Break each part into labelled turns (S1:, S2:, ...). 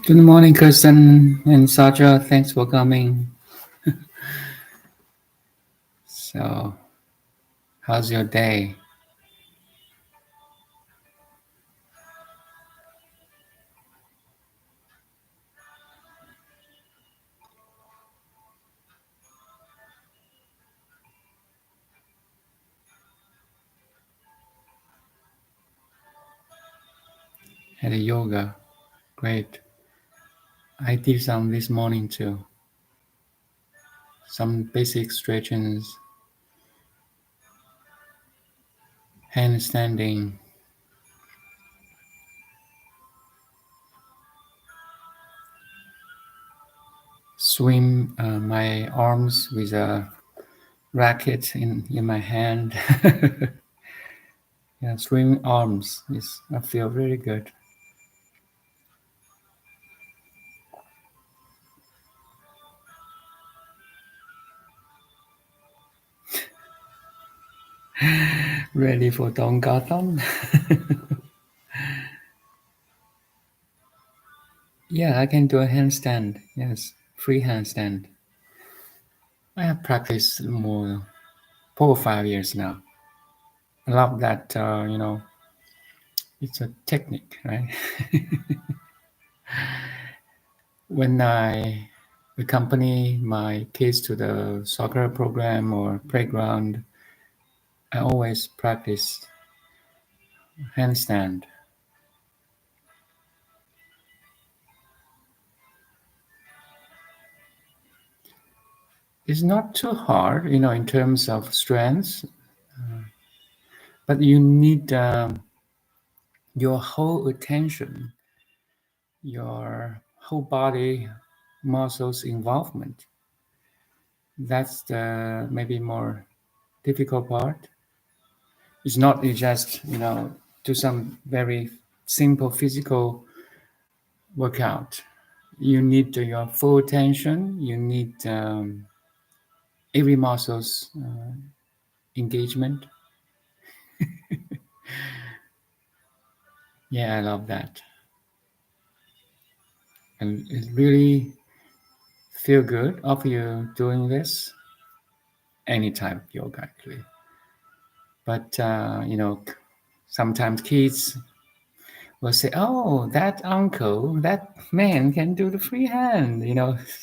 S1: Good morning, Kirsten and Saja. Thanks for coming. So, how's your day? Had a yoga. Great. I did some this morning too. Some basic stretches, handstanding, swim my arms with a racket in my hand. Yeah, swim arms. I feel really good. Ready for Dongathon? Yeah, I can do a handstand. Yes, free handstand. I have practiced more 4 or 5 years now. I love that. It's a technique, right? When I accompany my kids to the soccer program or playground, I always practice handstand. It's not too hard, in terms of strength, but you need your whole attention, your whole body muscles involvement. That's the maybe more difficult part. It's not you just do some very simple physical workout. You need your full attention. You need every muscle's engagement. Yeah, I love that, and it really feel good of you doing this. Any type of yoga, actually. But sometimes kids will say, "Oh, that uncle, that man can do the free hand."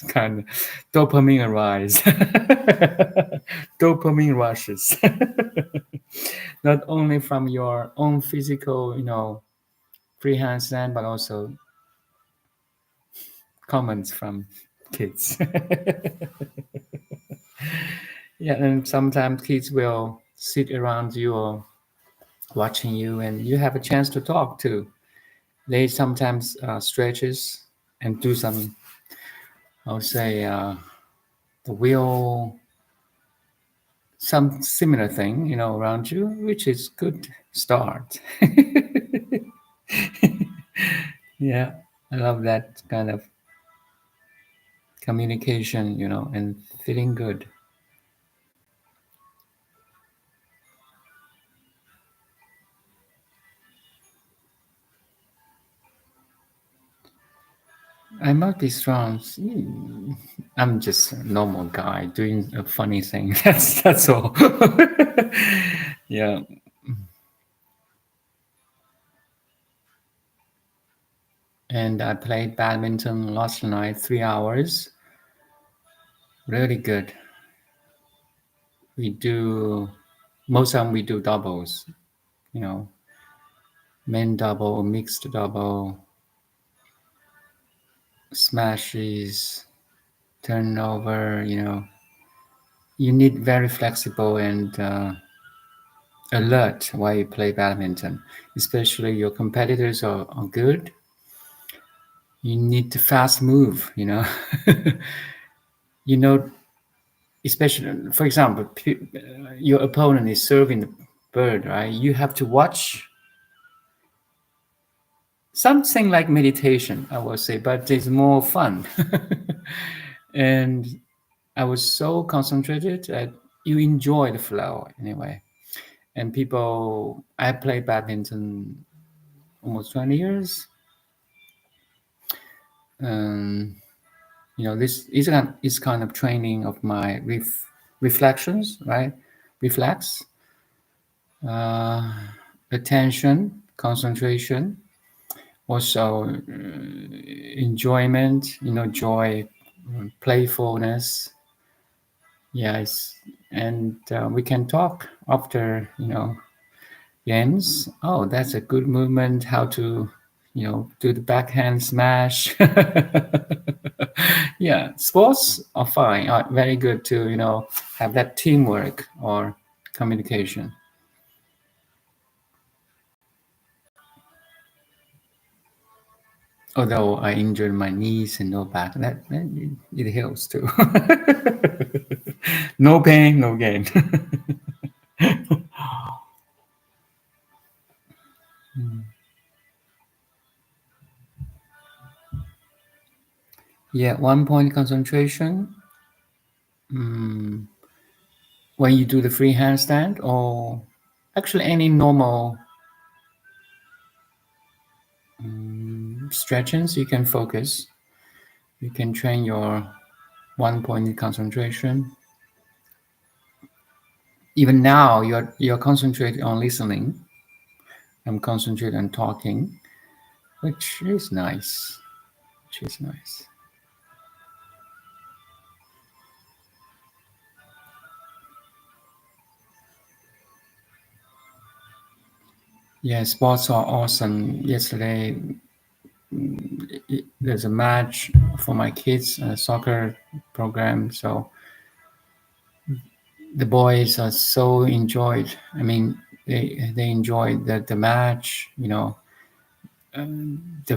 S1: Kind of dopamine rise, dopamine rushes, not only from your own physical, free handstand, but also comments from kids. Yeah, and sometimes kids will sit around you or watching you, and you have a chance to talk too. They sometimes stretches and do some, I would say, the wheel some similar thing, around you, which is good start. Yeah, I love that kind of communication, and feeling good. I might be strong. I'm just a normal guy doing a funny thing. That's all. Yeah, and I played badminton last night, 3 hours. Really good. We do most of them. We do doubles. You know, men double, mixed double, smashes, turnover. You need very flexible and alert while you play badminton. Especially your competitors are good. You need to fast move. you know, especially for example, your opponent is serving the bird, right? You have to watch something like meditation, I would say, but it's more fun. And I was so concentrated that you enjoy the flow anyway. And I play badminton almost 20 years. Um, this is kind of training of my reflections, right? Reflex, uh, attention, concentration, also enjoyment, joy, playfulness. Yes, and we can talk after, games. Oh, that's a good movement. How to, do the backhand smash. Yeah, sports are fine. Are very good to, have that teamwork or communication. Although I injured my knees and no back, that it heals too. No pain, no gain. Yeah, 1 point concentration. Mm, when you do the free handstand, or actually any normal stretchings, you can focus. You can train your 1 point concentration. Even now, you're concentrating on listening. I'm concentrating on talking, which is nice. Which is nice. Yeah, sports are awesome. Yesterday, there's a match for my kids, a soccer program. So the boys are so enjoyed. I mean, they enjoyed the match. The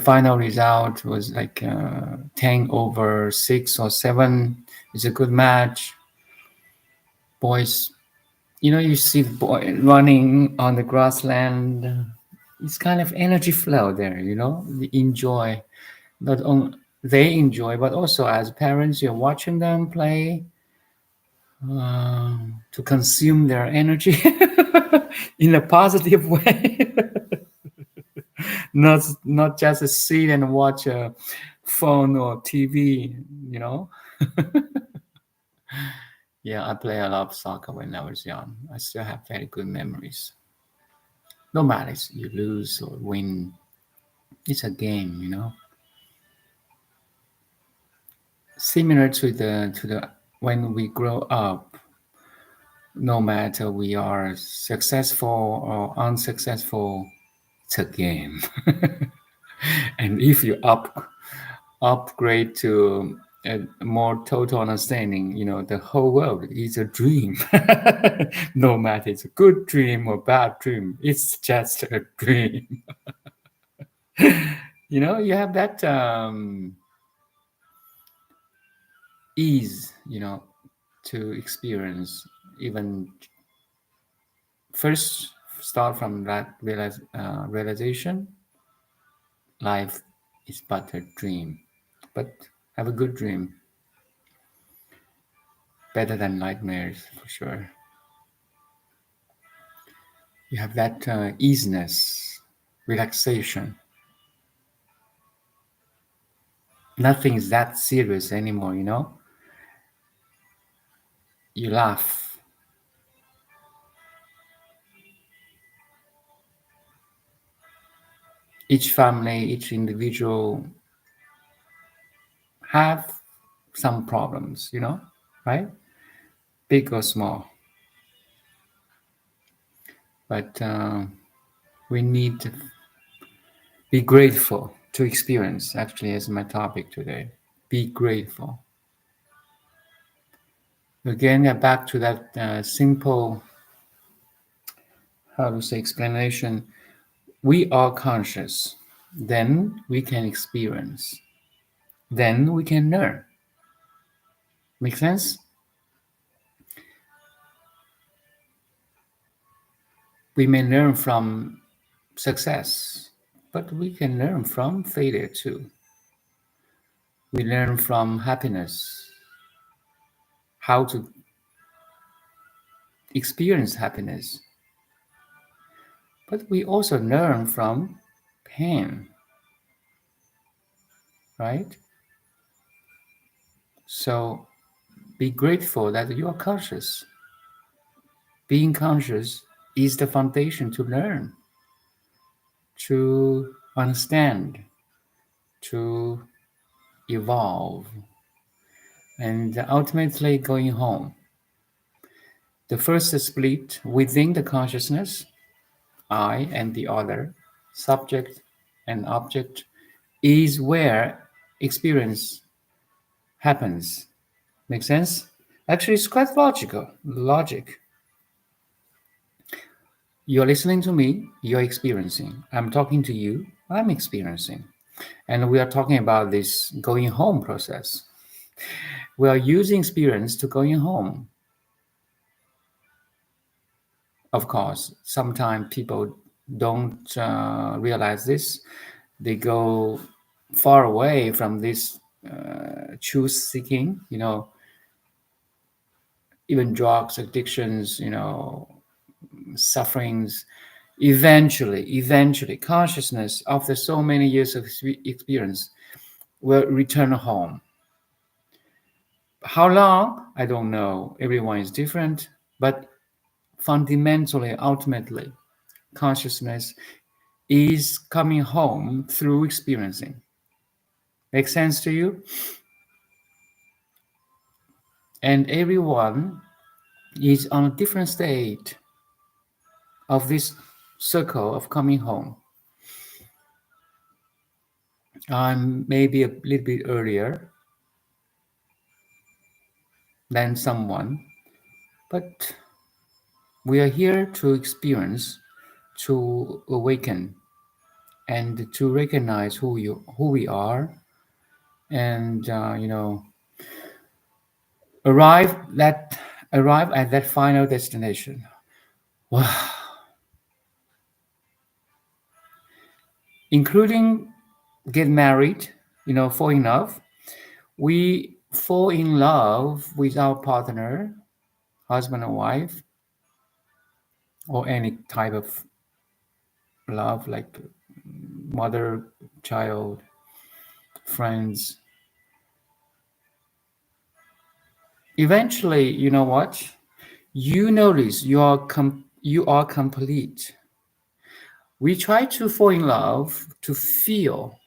S1: final result was like 10-6 or 7. It's a good match. Boys, you see the boy running on the grassland. It's kind of energy flow there. They enjoy. Not only they enjoy, but also as parents, you're watching them play to consume their energy in a positive way. Not just sit and watch a phone or TV. You know. Yeah, I play a lot of soccer when I was young. I still have very good memories. No matter if you lose or win, it's a game. Similar to the when we grow up, no matter we are successful or unsuccessful, it's a game. And if you upgrade to a more total understanding, the whole world is a dream. No matter it's a good dream or bad dream, it's just a dream. You have that ease, to experience. even first start from that realization, life is but a dream. But have a good dream, better than nightmares for sure. You have that easiness, relaxation. Nothing is that serious anymore, you know? You laugh. Each family, each individual have some problems, you know, right? Big or small. But we need to be grateful to experience, actually, as my topic today. Be grateful. Again, back to that simple, how to say, explanation. We are conscious. Then we can experience. Then we can learn. Make sense? We may learn from success, but we can learn from failure too. We learn from happiness, how to experience happiness. But we also learn from pain, right? So be grateful that you are conscious. Being conscious is the foundation to learn, to understand, to evolve, and ultimately going home. The first split within the consciousness, I and the other, subject and object, is where experience happens. Make sense? Actually, it's quite logical. Logic. You're listening to me, you're experiencing. I'm talking to you, I'm experiencing. And we are talking about this going home process. We are using experience to going home. Of course, sometimes people don't realize this. They go far away from this truth seeking, you know, even drugs, addictions, you know, sufferings. Eventually, consciousness, after so many years of experience, will return home. How long? I don't know. Everyone is different. But fundamentally, ultimately, consciousness is coming home through experiencing. Make sense to you? And everyone is on a different state of this circle of coming home. I'm maybe a little bit earlier than someone, but we are here to experience, to awaken, and to recognize who we are, and arrive that arrive at that final destination. Wow. Including get married, fall in love. We fall in love with our partner, husband and wife, or any type of love, like mother, child, friends. Eventually, you know what? You notice you are complete. We try to fall in love to feel,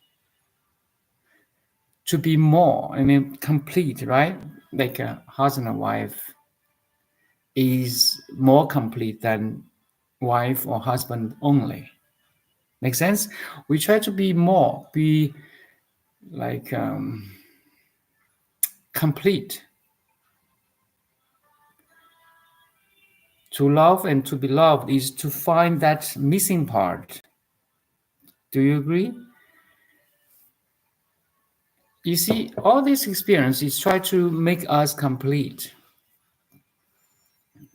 S1: to be more. I mean, complete, right? Like a husband and wife is more complete than wife or husband only. Make sense? We try to be more, be like complete. To love and to be loved is to find that missing part. Do you agree? You see, all this experience is try to make us complete.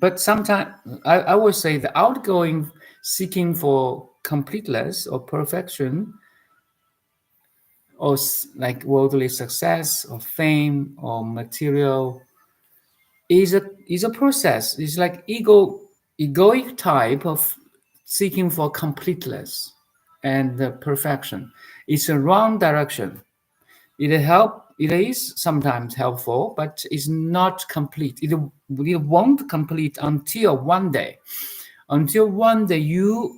S1: But sometimes I would say the outgoing seeking for completeness or perfection or like worldly success or fame or material is a process. It's like egoic type of seeking for completeness and the perfection. It's a wrong direction. It is sometimes helpful, but it's not complete. It won't complete until one day you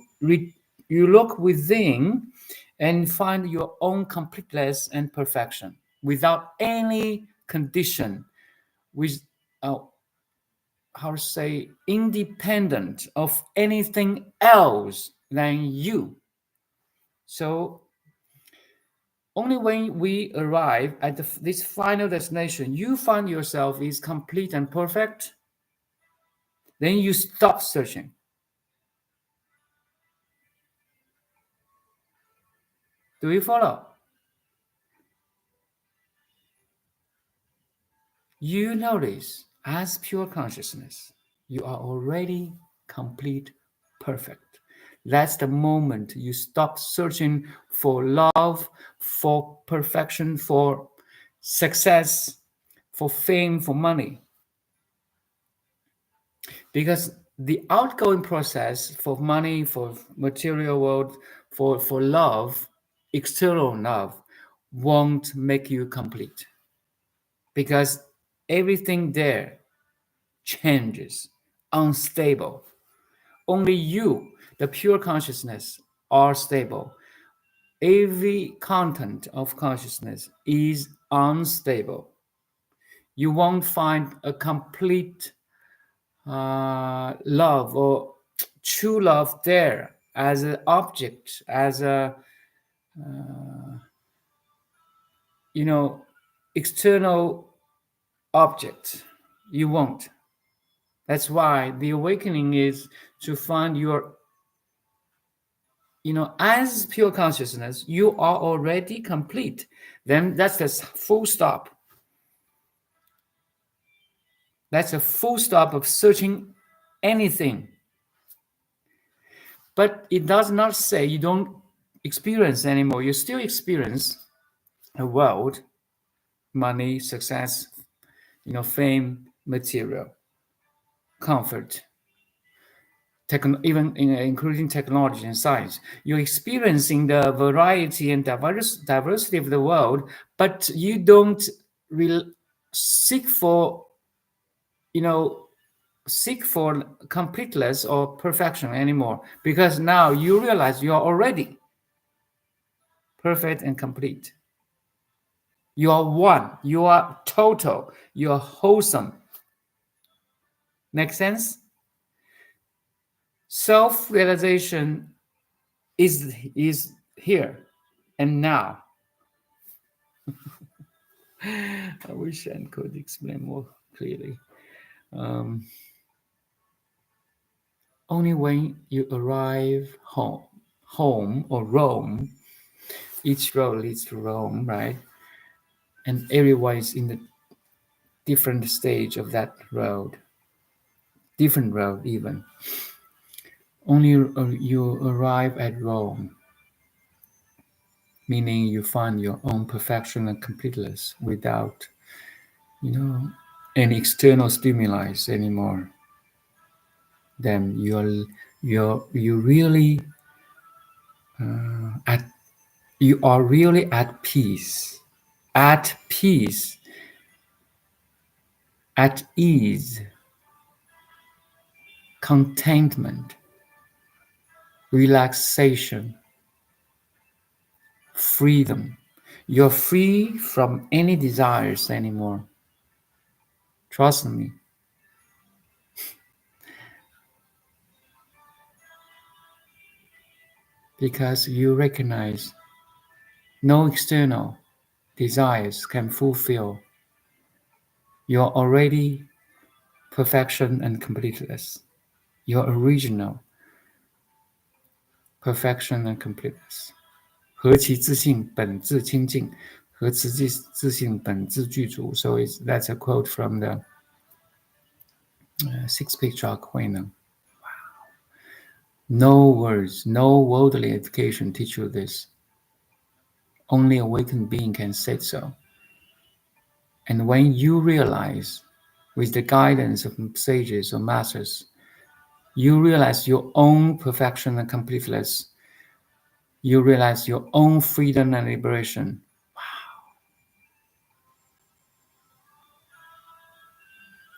S1: look within and find your own completeness and perfection without any condition, with uh, how to say, independent of anything else than you. So only when we arrive at this final destination, you find yourself is complete and perfect, then you stop searching. Do you follow? You notice as pure consciousness, you are already complete, perfect. That's the moment you stop searching for love, for perfection, for success, for fame, for money. Because the outgoing process for money, for material world, for love, external love, won't make you complete. Because everything there changes, unstable. Only you, the pure consciousness, are stable. Every content of consciousness is unstable. You won't find a complete love or true love there as an object, as a you know external object. You won't. That's why the awakening is to find your, as pure consciousness, you are already complete. Then that's the full stop. That's a full stop of searching anything. But it does not say you don't experience anymore. You still experience a world, money, success, fame, material, comfort, even including technology and science. You're experiencing the variety and diversity of the world, but you don't seek for, seek for completeness or perfection anymore, because now you realize you are already perfect and complete. You are one. You are total. You are wholesome. Make sense? Self-realization is here and now. I wish I could explain more clearly. Only when you arrive home or Rome, each road leads to Rome, right? And everyone is in the different stage of that road, different road even. Only you arrive at Rome, meaning you find your own perfection and completeness without, any external stimuli anymore. Then you really at you are really at peace, at peace, at ease, contentment, relaxation, freedom. You're free from any desires anymore. Trust me. Because you recognize no external desires can fulfill your already perfection and completeness, your original perfection and completeness. 何其自信，本自清净；何其自信，本自具足。So that's a quote from the 6倍track慧能. No words, no worldly education teach you this. Only awakened being can say so. And when you realize, with the guidance of sages or masters, you realize your own perfection and completeness. You realize your own freedom and liberation.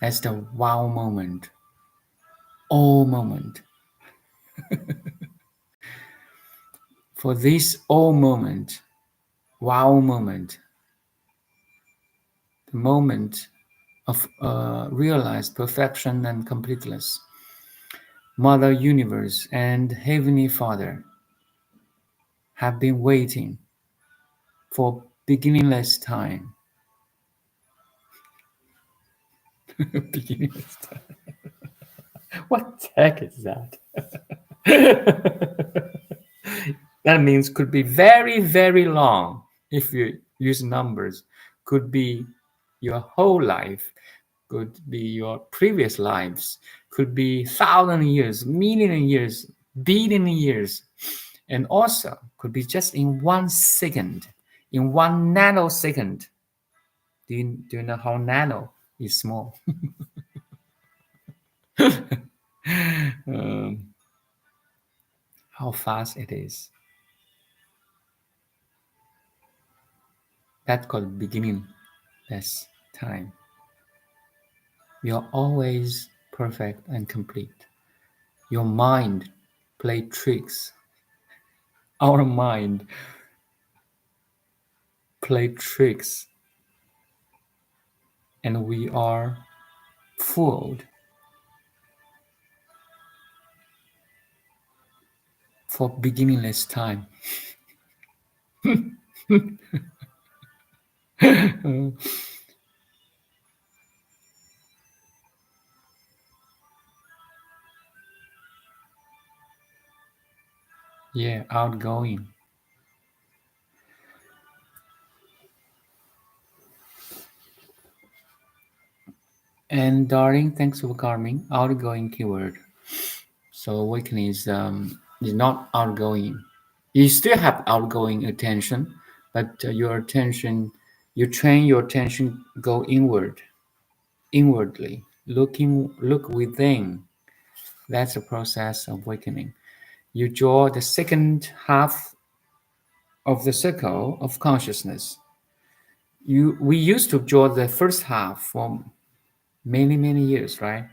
S1: That's the wow moment. All moment. For this all moment, wow moment, the moment of realized perfection and completeness, Mother Universe and Heavenly Father have been waiting for beginningless time. Beginningless time. What the heck is that? That means could be very, very long if you use numbers. Could be your whole life, could be your previous lives, could be 1,000 years, million years, billion years, and also could be just in 1 second, in 1 nanosecond. Do you know how nano is small? um, how fast it is. That's called beginningless time. You're always perfect and complete. Your mind play tricks. Our mind play tricks, and we are fooled for beginningless time. Yeah, outgoing. And darling, thanks for coming. Outgoing keyword. So awakening is not outgoing. You still have outgoing attention, but your attention, you train your attention go inwardly, look within. That's a process of awakening. You draw the second half of the circle of consciousness. We used to draw the first half for many years, right?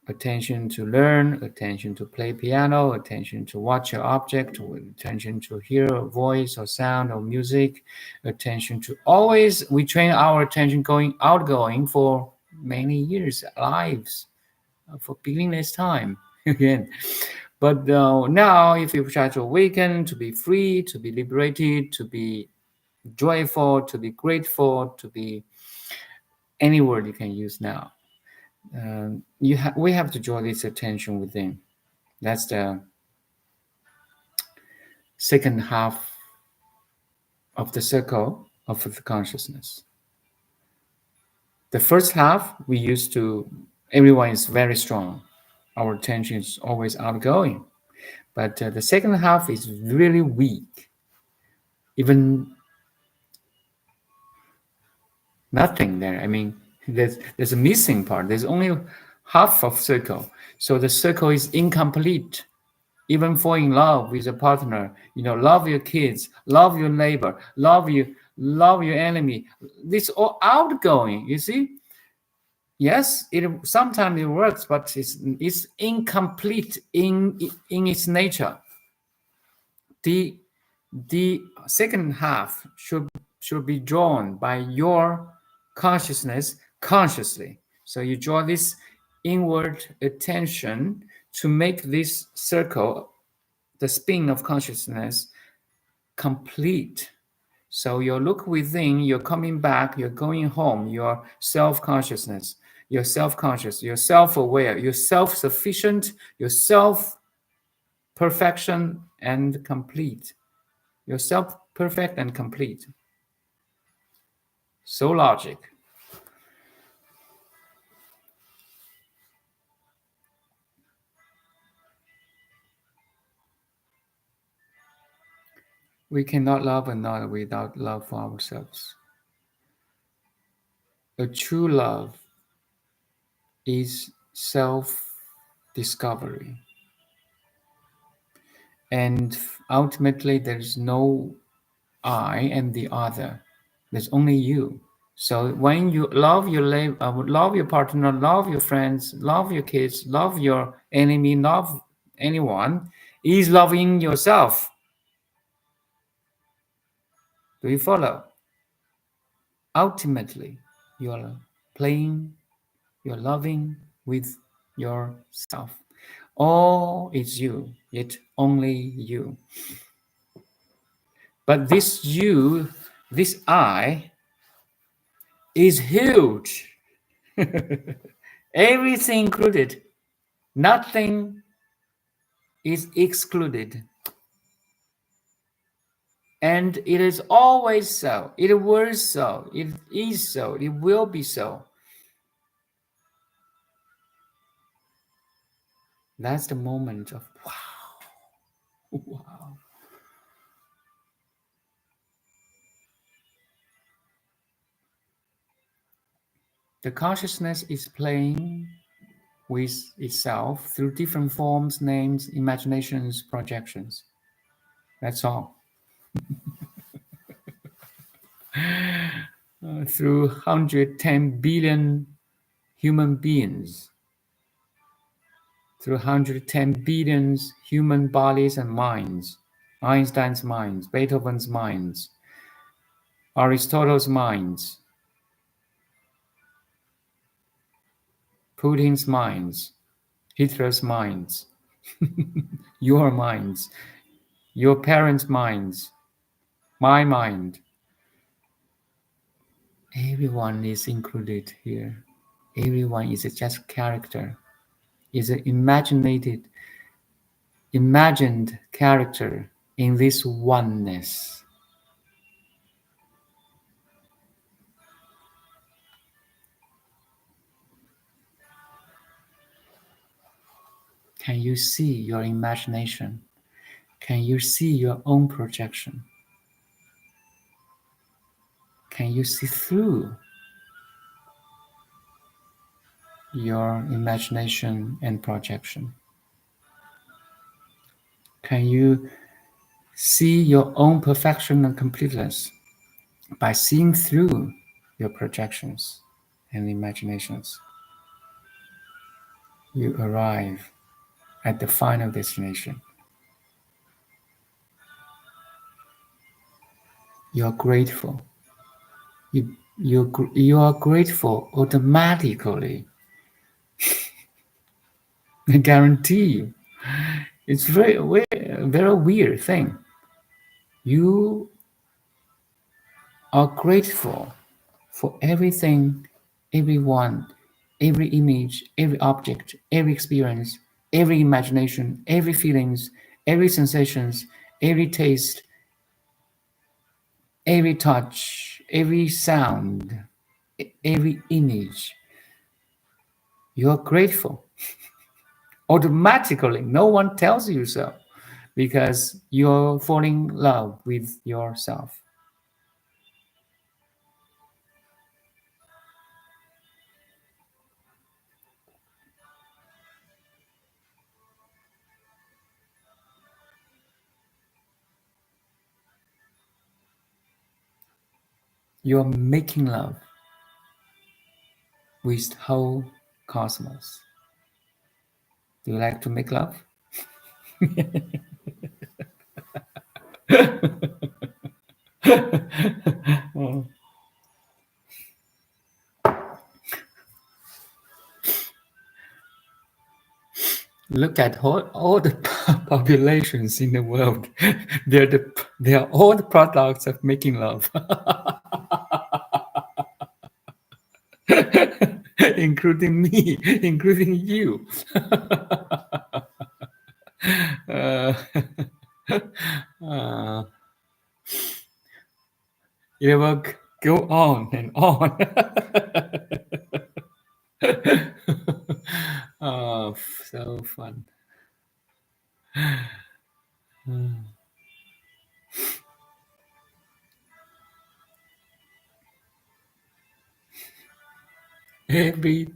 S1: Attention to learn, attention to play piano, attention to watch an object, attention to hear a voice or sound or music, attention to always, we train our attention going outgoing for many years, lives, for beginningless time again. But now, if you try to awaken, to be free, to be liberated, to be joyful, to be grateful, to be any word you can use now, we have to draw this attention within. That's the second half of the circle of the consciousness. The first half, we used to, everyone is very strong. Our attention is always outgoing. But the second half is really weak. Even nothing there. I mean, there's a missing part. There's only half of circle. So the circle is incomplete. Even fall in love with a partner, love your kids, love your neighbor, love your enemy. This all outgoing, you see? Yes, it sometimes it works, but it's incomplete in its nature. The second half should be drawn by your consciousness consciously. So you draw this inward attention to make this circle, the spin of consciousness, complete. So you look within, you're coming back, you're going home, your self-consciousness, you're self-conscious, you're self-aware, you're self-sufficient, you're self-perfection and complete. You're self-perfect and complete. So logic. We cannot love another without love for ourselves. A true love is self discovery. And ultimately, there's no I and the other, there's only you. So when you love love your partner, love your friends, love your kids, love your enemy, love anyone, is loving yourself. Do you follow? Ultimately, you're playing, you're loving with yourself. All is you, yet only you. But this you, this I, is huge. Everything included. Nothing is excluded. And it is always so. It was so. It is so. It will be so. That's the moment of wow. Wow. The consciousness is playing with itself through different forms, names, imaginations, projections. That's all. Through 110 billion human beings, through 110 billion human bodies and minds, Einstein's minds, Beethoven's minds, Aristotle's minds, Putin's minds, Hitler's minds, your minds, your parents' minds, my mind. Everyone is included here. Everyone is just character, is an imagined character in this oneness. Can you see your imagination? Can you see your own projection? Can you see through your imagination and projection? Can you see your own perfection and completeness by seeing through your projections and imaginations? You arrive at the final destination. You are grateful. You are grateful automatically. I guarantee you. It's very weird thing. You are grateful for everything, everyone, every image, every object, every experience, every imagination, every feelings, every sensations, every taste, every touch, every sound, every image. You're grateful. Automatically, no one tells you so because you're falling in love with yourself. You're making love with the whole cosmos. Do you like to make love? Look at all the populations in the world. They are all the products of making love, including me, including you. uh, uh, it will go on and on. Oh, so fun. Every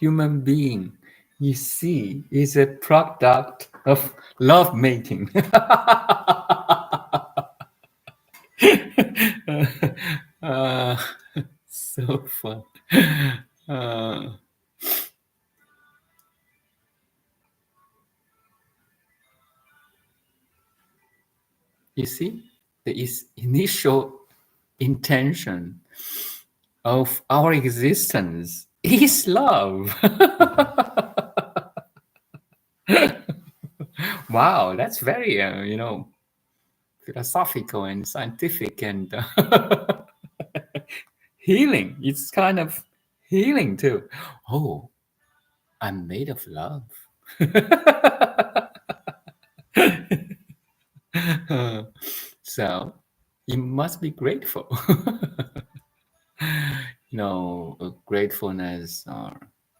S1: human being you see is a product of love making. uh, so fun. Uh, you see, the initial intention of our existence is love. Wow, that's very, philosophical and scientific and healing. It's kind of healing too. Oh, I'm made of love. So you must be grateful. Gratefulness or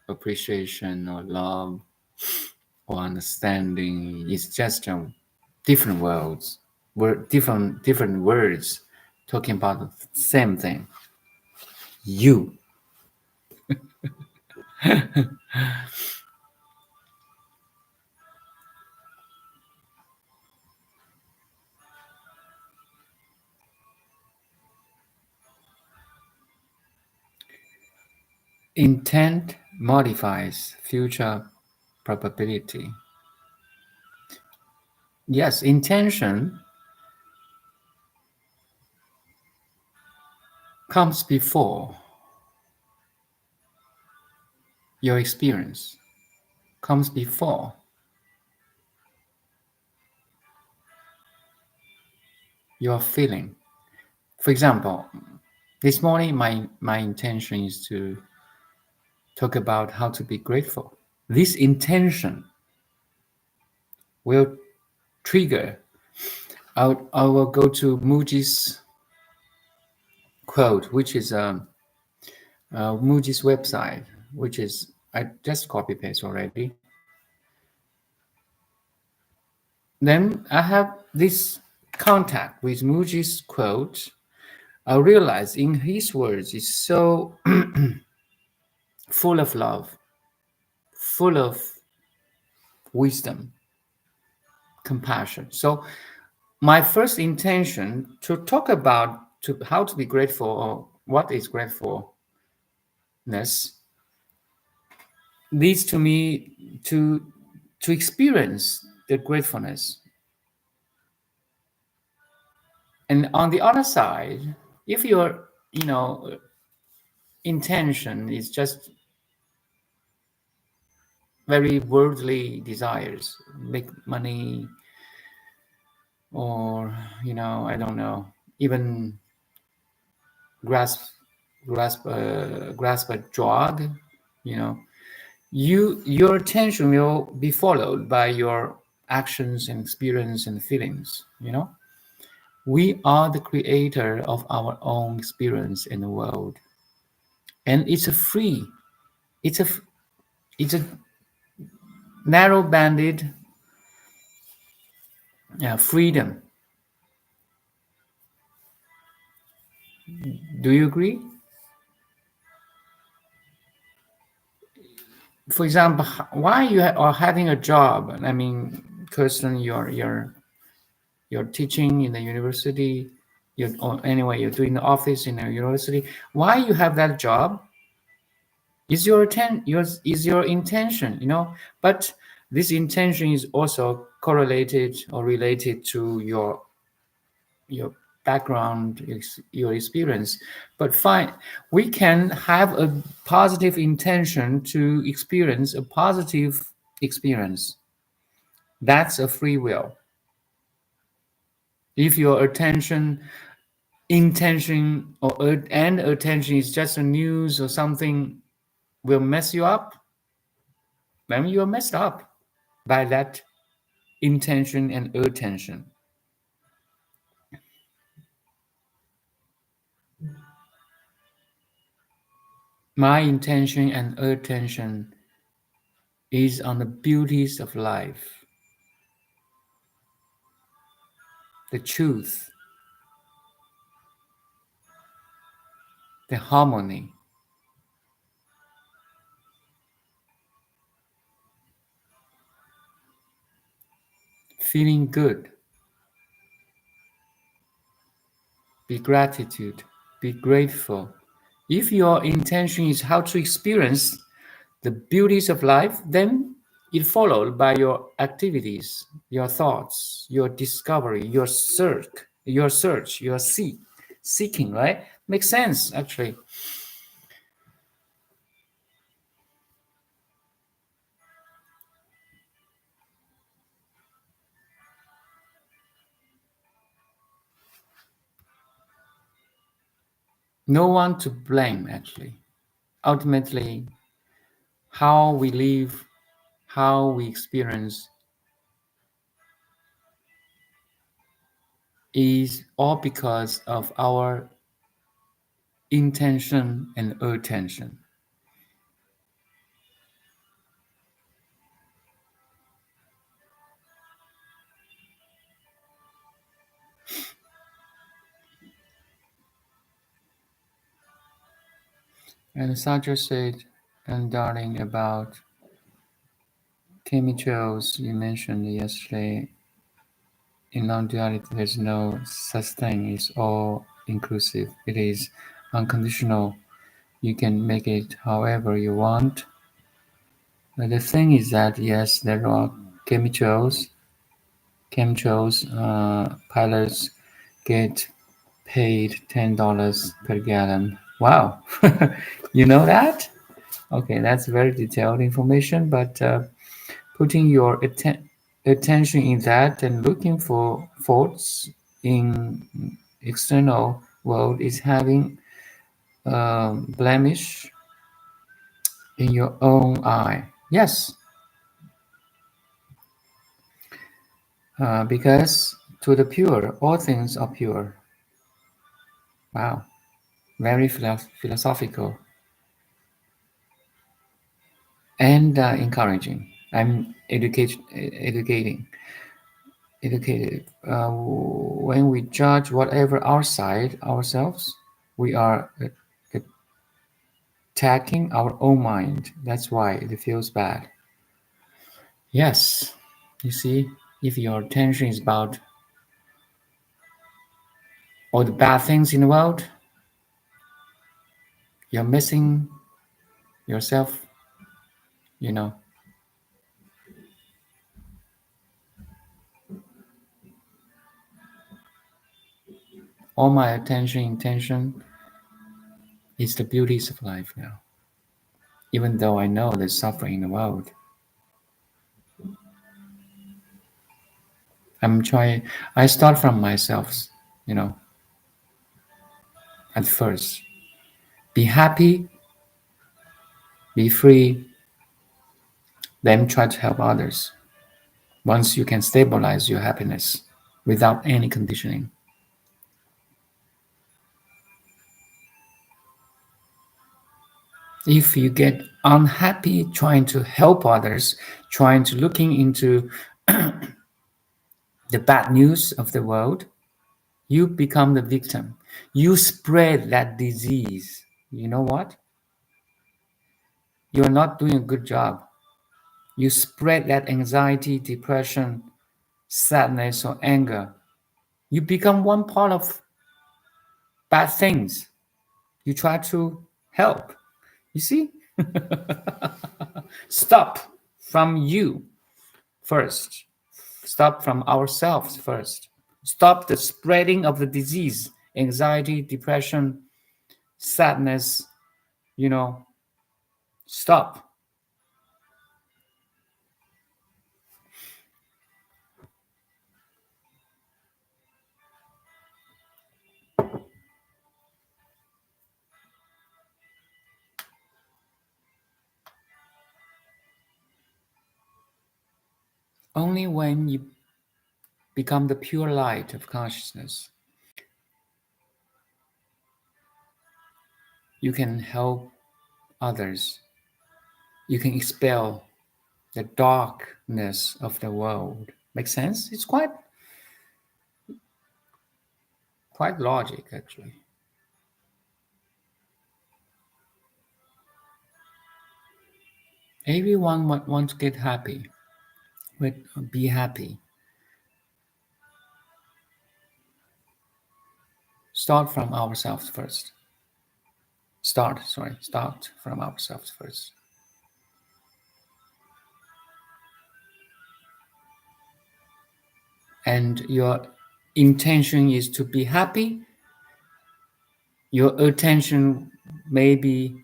S1: appreciation or love or understanding is just different words, different words talking about the same thing. You. Intent modifies future probability. Yes, intention comes before your experience, comes before your feeling. For example, this morning my intention is to talk about how to be grateful. This intention will trigger. I will go to Moody's quote, which is Moody's website, which is I just copy paste already. Then I have this contact with Moody's quote. I realize in his words is so full of love, full of wisdom, compassion. So my first intention to talk about how to be grateful or what is gratefulness leads to me to experience the gratefulness. And on the other side, if your intention is just very worldly desires, make money, or I don't know, even grasp grasp a drug, you know, your attention will be followed by your actions and experience and feelings. We are the creator of our own experience in the world, and it's a it's a narrow banded freedom. Do you agree? For example, why you are having a job? I mean, Kirsten, you're teaching in the university. Or anyway, you're doing the office in a university. Why you have that job? Is your intention, But this intention is also correlated or related to your background, your experience. But fine, we can have a positive intention to experience a positive experience. That's a free will. If your intention and attention is just a news or something will mess you up, then you're messed up by that intention and attention. My intention and attention is on the beauties of life, the truth, the harmony, feeling good, be gratitude, be grateful. If your intention is how to experience the beauties of life, then it followed by your activities, your thoughts, your discovery, your seeking, right? Makes sense, actually. No one to blame, actually. Ultimately, how we live, how we experience is all because of our intention and attention. And Sandra said, and darling, about chemicals you mentioned yesterday, in non-duality, there's no such thing. It's all inclusive. It is unconditional. You can make it however you want. But the thing is that yes, there are chemicals. Pilots get paid $10 per gallon. Wow, you know that? Okay, that's very detailed information. But putting your attention in that and looking for faults in external world is having blemish in your own eye. Yes, because to the pure, all things are pure. Wow, very philosophical and encouraging. I'm educated. When we judge whatever outside ourselves, we are attacking our own mind. That's why it feels bad. Yes, you see, if your attention is about all the bad things in the world, you're missing yourself. You know, all my intention is the beauties of life now. Even though I know there's suffering in the world, I'm trying. I start from myself. You know, at first, be happy, be free, then try to help others. Once you can stabilize your happiness without any conditioning. If you get unhappy trying to help others, trying to looking into the bad news of the world, you become the victim. You spread that disease. You know what? You're not doing a good job. You spread that anxiety, depression, sadness, or anger. You become one part of bad things. You try to help. You see? Stop from you first. Stop from ourselves first. Stop the spreading of the disease, anxiety, depression, sadness, you know, stop. Only when you become the pure light of consciousness, you can help others. You can expel the darkness of the world. Make sense? It's quite logic actually. Everyone wants to get happy, be happy. Start from ourselves first. Start from ourselves first. And your intention is to be happy, your attention maybe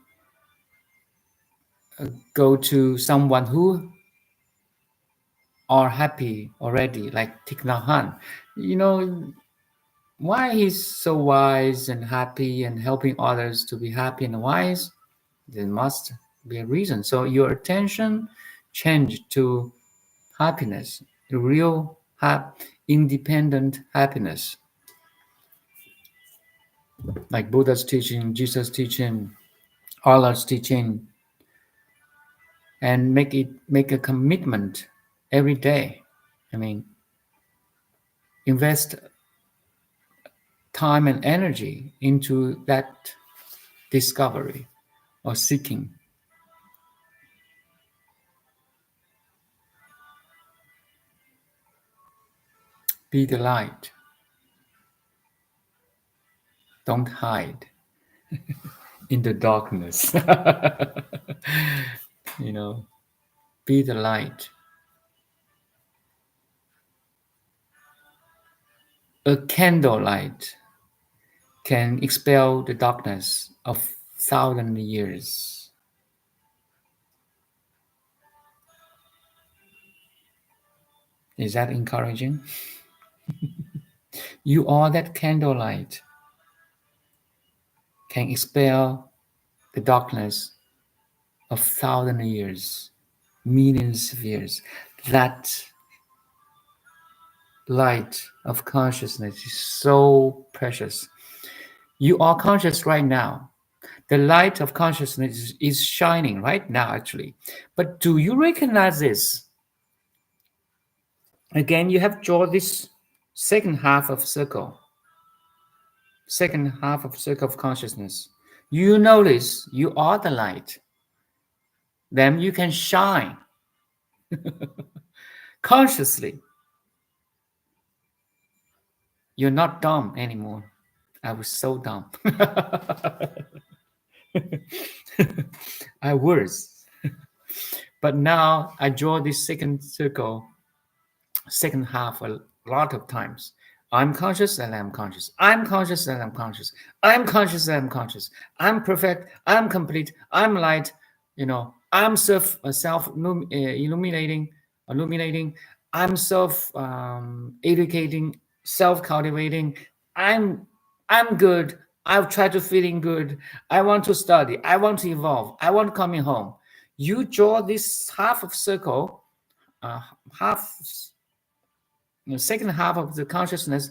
S1: go to someone who are happy already, like Thich Nhat Hanh. You know, why he's so wise and happy and helping others to be happy and wise? There must be a reason. So your attention changed to happiness, real independent happiness, like Buddha's teaching, Jesus' teaching, Allah's teaching, and make a commitment every day. I mean, invest time and energy into that discovery or seeking. Be the light. Don't hide in the darkness. you know, be the light. A candlelight can expel the darkness of 1,000 years. Is that encouraging? You are that candlelight, can expel the darkness of 1,000 years, millions of years. That light of consciousness is so precious. You are conscious right now. The light of consciousness is shining right now, actually. But do you recognize this? Again, you have drawn this second half of circle of consciousness. You notice you are the light. Then you can shine consciously. You're not dumb anymore. I was so dumb. I was. But now I draw this second circle, second half a lot of times. I'm conscious and I'm conscious. I'm conscious and I'm conscious. I'm conscious and I'm conscious. I'm perfect. I'm complete. I'm light. I'm self illuminating. I'm self educating, self cultivating. I'm I'm good. I've tried to feeling good. I want to study. I want to evolve. I want coming home. You draw this half of circle, half second half of the consciousness,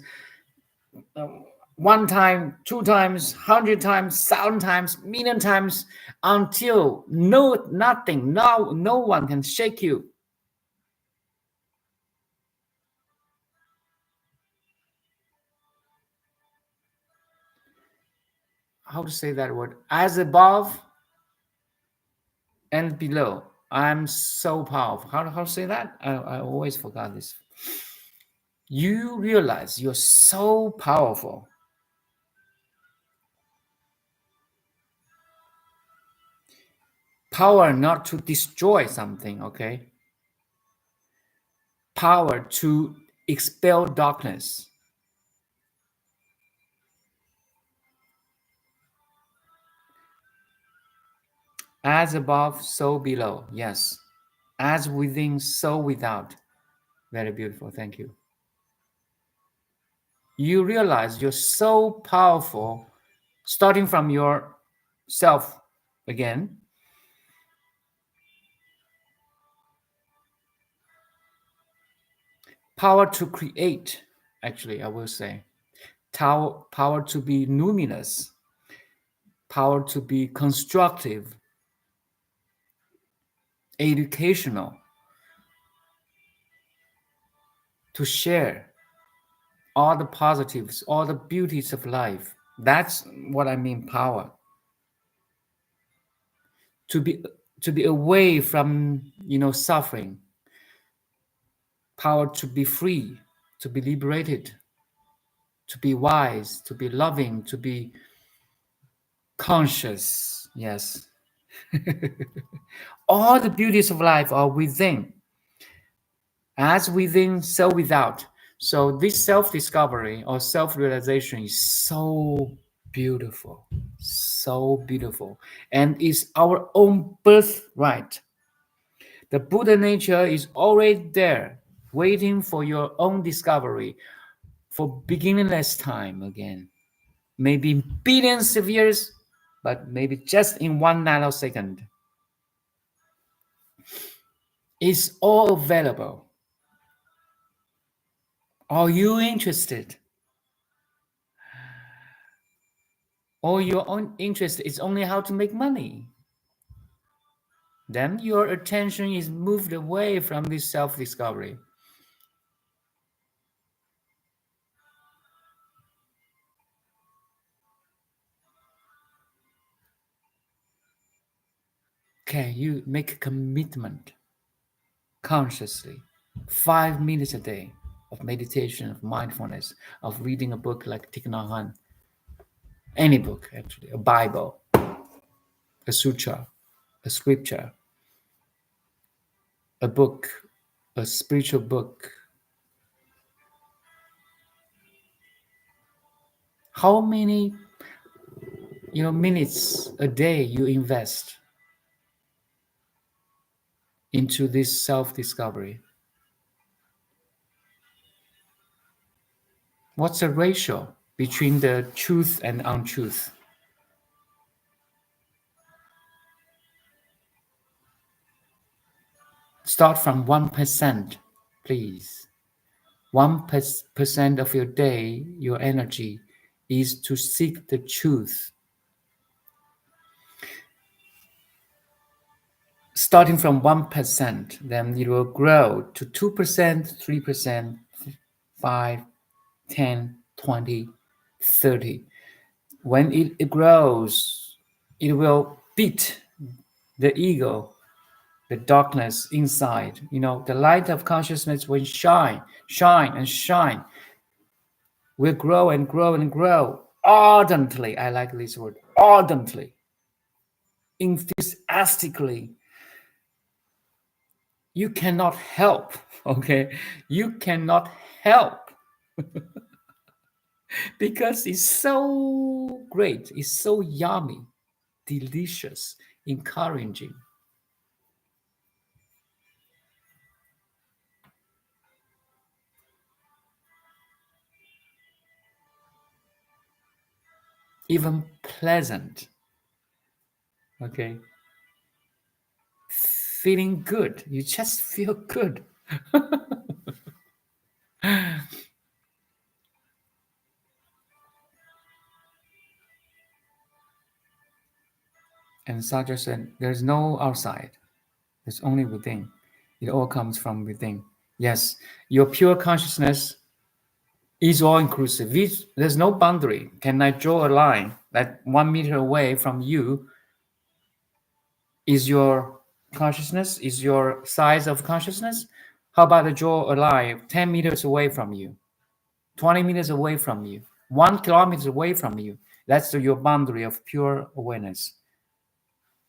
S1: uh, one time, two times, 100 times, 1,000 times, million times, until nothing, no one can shake you. How to say that word? As above and below. I'm so powerful. How to say that? I always forgot this. You realize you're so powerful. Power not to destroy something, okay? Power to expel darkness. As above, so below. Yes. As within, so without. Very beautiful. Thank you. You realize you're so powerful, starting from yourself again. Power to create, actually, I will say. Power to be luminous. Power to be constructive, educational, to share all the positives, all the beauties of life. That's what I mean, power. To be away from suffering. Power to be free, to be liberated, to be wise, to be loving, to be conscious. Yes. All the beauties of life are within. As within, so without. So this self-discovery or self-realization is so beautiful, so beautiful, and is our own birthright. The Buddha nature is already there, waiting for your own discovery for beginningless time again. Maybe billions of years, but maybe just in 1 nanosecond. It's all available. Are you interested? Or your own interest is only how to make money? Then your attention is moved away from this self-discovery. Okay, you make a commitment consciously, 5 minutes a day of meditation, of mindfulness, of reading a book like Thich Nhat Hanh, any book actually, a Bible, a sutra, a scripture, a book, a spiritual book. How many minutes a day you invest into this self-discovery? What's the ratio between the truth and untruth? Start from 1%, please. 1% of your day, your energy is to seek the truth. Starting from 1%, then it will grow to 2%, 3%, 5, 10, 20, 30. When it grows, it will beat the ego, the darkness inside. The light of consciousness will shine, shine, and shine. Will grow and grow and grow ardently. I like this word, ardently, enthusiastically. You cannot help, okay? You cannot help because it's so great, it's so yummy, delicious, encouraging. Even pleasant, okay? Feeling good. You just feel good. And Sajja said, there's no outside. There's only within. It all comes from within. Yes, your pure consciousness is all inclusive. There's no boundary. Can I draw a line that 1 meter away from you is your consciousness, is your size of consciousness? How about I draw a line 10 meters away from you, 20 meters away from you, 1 kilometer away from you? That's your boundary of pure awareness.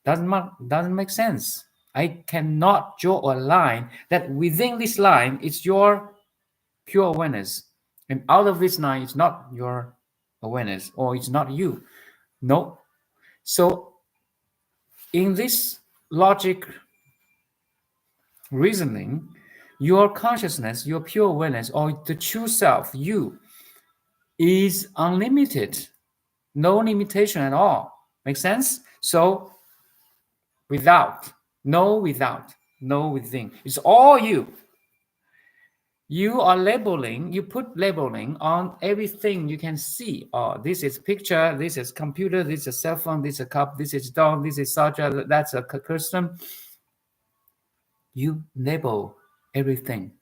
S1: Doesn't make sense. I cannot draw a line that within this line is your pure awareness, and out of this line is not your awareness, or it's not you. No. So in this logic reasoning, your consciousness, your pure awareness, or the true self, you, is unlimited, no limitation at all. Make sense? So without, no within. It's all you. You are labeling, you put labeling on everything you can see. Oh, this is picture, this is computer, this is cell phone, this is a cup, this is dog, this is such a, that's a custom. You label everything.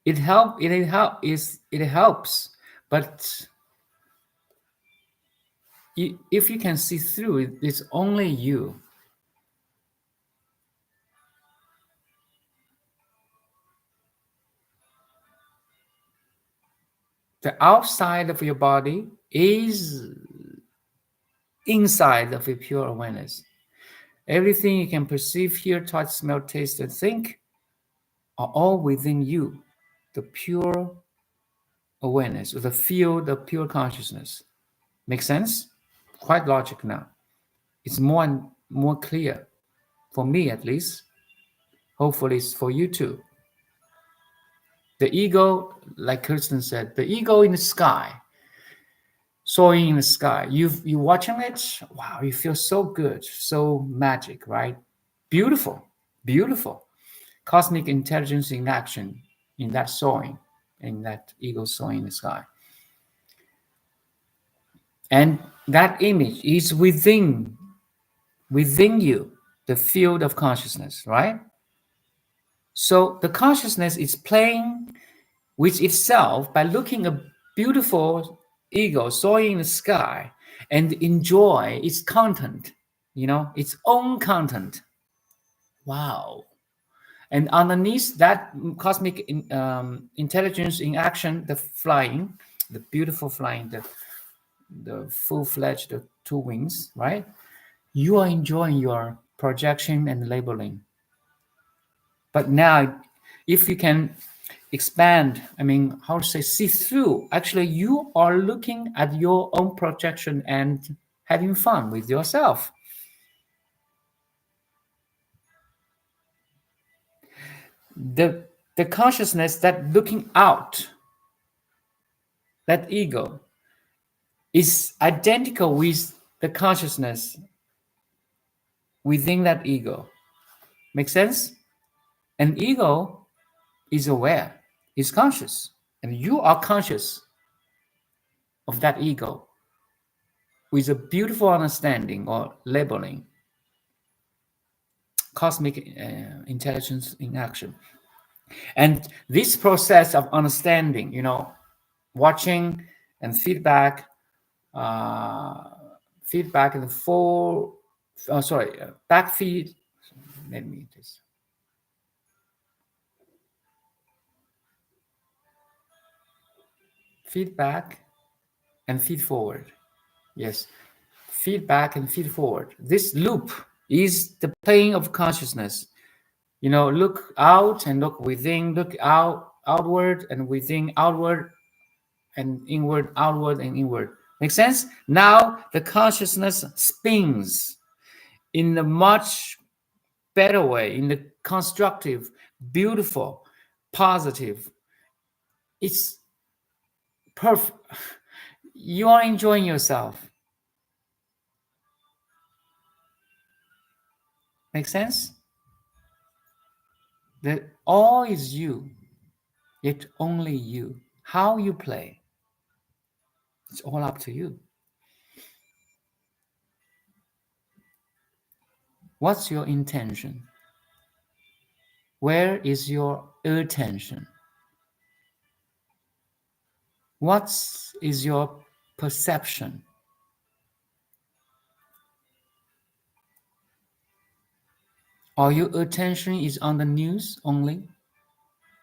S1: It helps, but if you can see through it, it's only you. The outside of your body is inside of your pure awareness. Everything you can perceive, hear, touch, smell, taste, and think are all within you. The pure awareness, or the field of pure consciousness. Make sense? Quite logic now. It's more and more clear, for me at least. Hopefully it's for you too. The ego, like Kirsten said, the ego in the sky, soaring in the sky. You watching it, wow, you feel so good, so magic, right? Beautiful, beautiful. Cosmic intelligence in action, in that soaring, in that ego soaring in the sky. And that image is within you, the field of consciousness, right? So the consciousness is playing with itself by looking a beautiful ego soaring in the sky and enjoy its content, its own content. Wow. And underneath that cosmic intelligence in action, the flying, the beautiful flying, the full-fledged two wings, right? You are enjoying your projection and labeling. But now, if you can expand, how to say, see through, actually, you are looking at your own projection and having fun with yourself. The consciousness that looking out, that ego, is identical with the consciousness within that ego. Make sense? An ego is aware, is conscious, and you are conscious of that ego with a beautiful understanding or labeling, cosmic intelligence in action. And this process of understanding, watching and feedback and back feed. Let me just. Feedback and feed forward. Yes. Feedback and feed forward. This loop is the plane of consciousness. Look out and look within, look outward and within, outward and inward, outward and inward. Make sense? Now the consciousness spins in a much better way, in the constructive, beautiful, positive. It's perfect. You are enjoying yourself. Make sense? That all is you, yet only you. How you play, it's all up to you. What's your intention? Where is your attention? What is your perception? Or your attention is on the news only?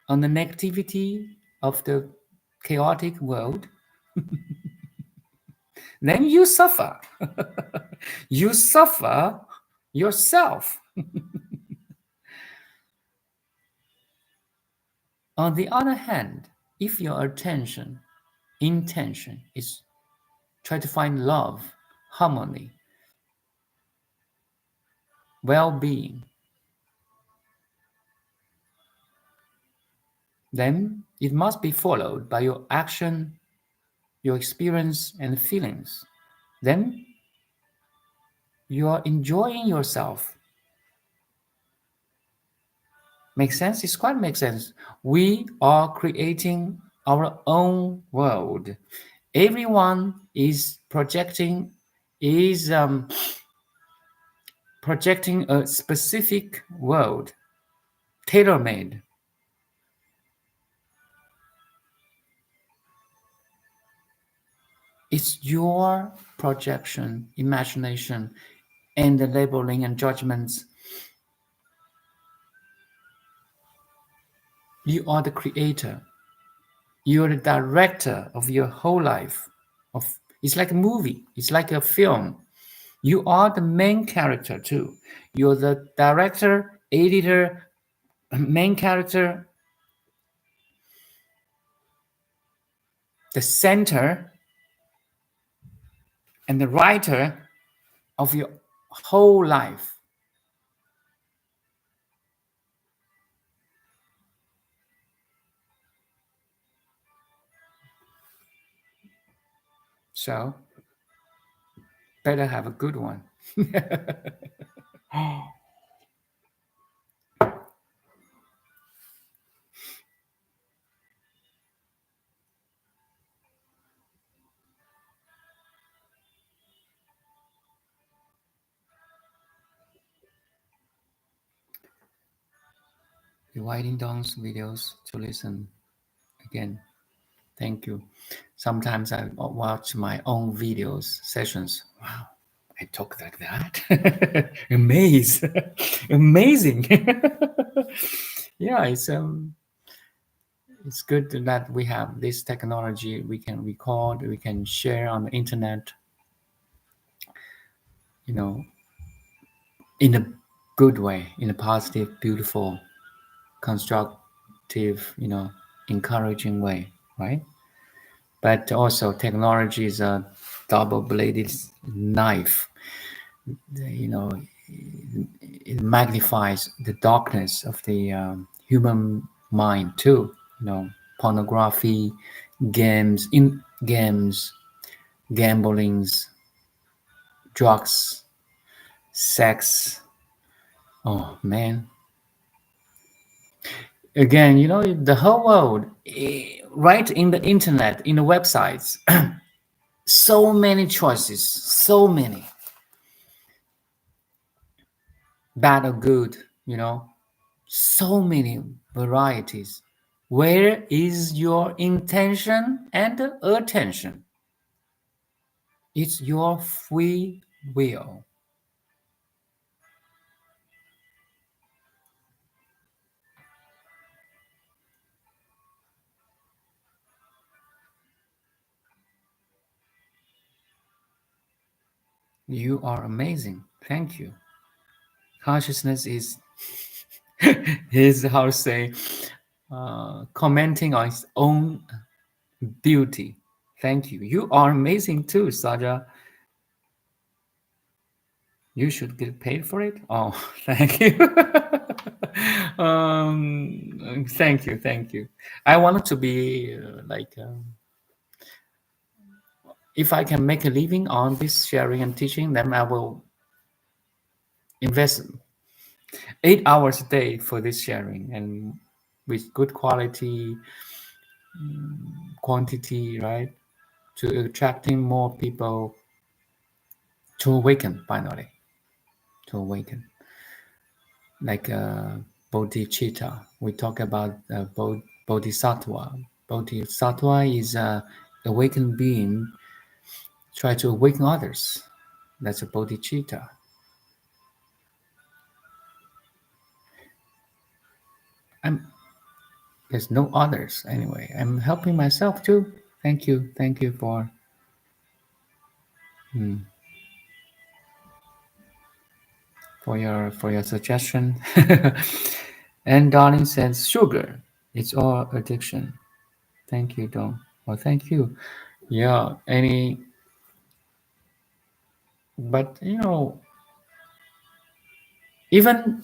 S1: On the negativity of the chaotic world? Then you suffer. You suffer yourself. On the other hand, if your intention is try to find love, harmony, well-being, then it must be followed by your action, your experience and feelings. Then you are enjoying yourself. Makes sense? It's quite makes sense. We are creating our own world. Everyone is projecting a specific world, tailor-made. It's your projection, imagination, and the labeling and judgments. You are the creator. You're the director of your whole life. Of It's like a movie. It's like a film. You are the main character too. You're the director, editor, main character, the center, and the writer of your whole life. So better have a good one. You're writing down videos to listen again. Thank you. Sometimes I watch my own videos sessions. Wow, I talk like that. Amazing. Yeah, it's good that we have this technology. We can record, we can share on the internet. You know, in a good way, in a positive, beautiful, constructive, encouraging way, right? But also, technology is a double-bladed knife. You know, it magnifies the darkness of the human mind too. Pornography, games, gamblings, drugs, sex. Oh man! Again, the whole world, right in the internet, in the websites, so many choices, so many, bad or good. So many varieties. Where is your intention and attention? It's your free will. You are amazing. Thank you. Consciousness is how to say, commenting on its own beauty. Thank you. You are amazing too, Saja. You should get paid for it. Oh, thank you. Thank you. I wanted to be if I can make a living on this sharing and teaching, then I will invest 8 hours a day for this sharing and with good quality, quantity, right? To attracting more people to awaken finally, to awaken. Like bodhicitta, we talk about bodhisattva. Bodhisattva is a awakened being, try to awaken others. That's a bodhicitta. I'm There's no others anyway. I'm helping myself too. Thank you for your suggestion. And Darling says sugar. It's all addiction. Thank you, Don. Well, thank you. Yeah. But even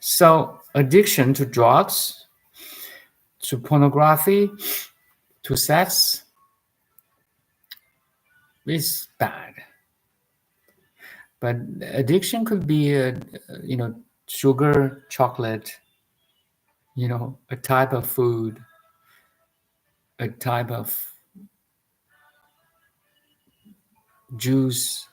S1: so, addiction to drugs, to pornography, to sex is bad. But addiction could be, sugar, chocolate, a type of food, a type of juice,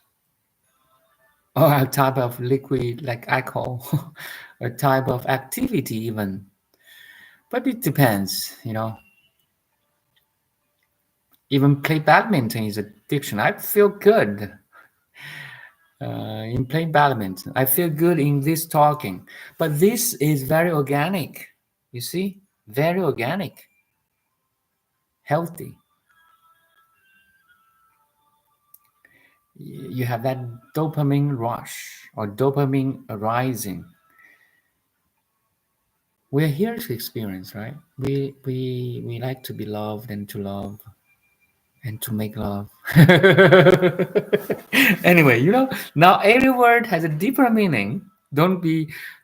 S1: or a type of liquid like alcohol, a type of activity even. But it depends. Even play badminton is addiction. I feel good in playing badminton. I feel good in this talking. But this is very organic. You see, very organic. healthy. You have that dopamine rush or dopamine arising. We're here to experience, right? We like to be loved and to love and to make love. Anyway, now every word has a deeper meaning. Don't be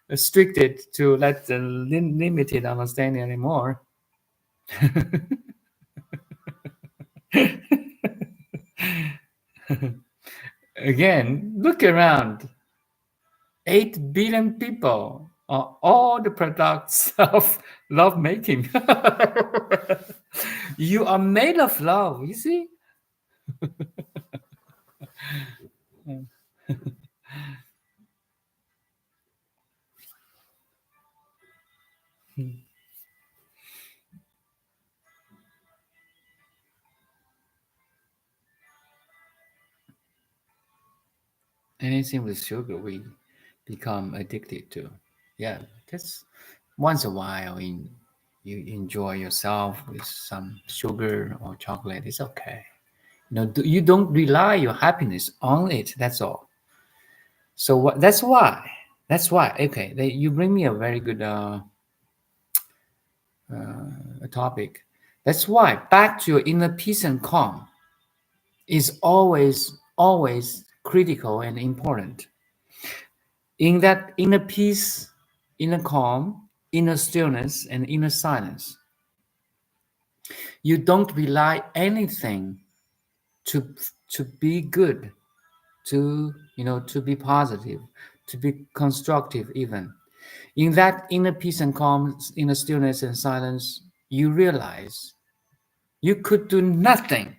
S1: restricted to let the limited understanding anymore. Again, look around. 8 billion people are all the products of love making. You are made of love, you see? Anything with sugar, we become addicted to. Yeah, just once a while, you enjoy yourself with some sugar or chocolate. It's okay. You don't rely your happiness on it. That's all. So what? That's why. That's why. Okay, you bring me a very good topic. That's why back to your inner peace and calm is always critical and important. In that inner peace, inner calm, inner stillness, and inner silence, you don't rely anything to to be good, to be positive, to be constructive even. In that inner peace and calm, inner stillness and silence, you realize you could do nothing.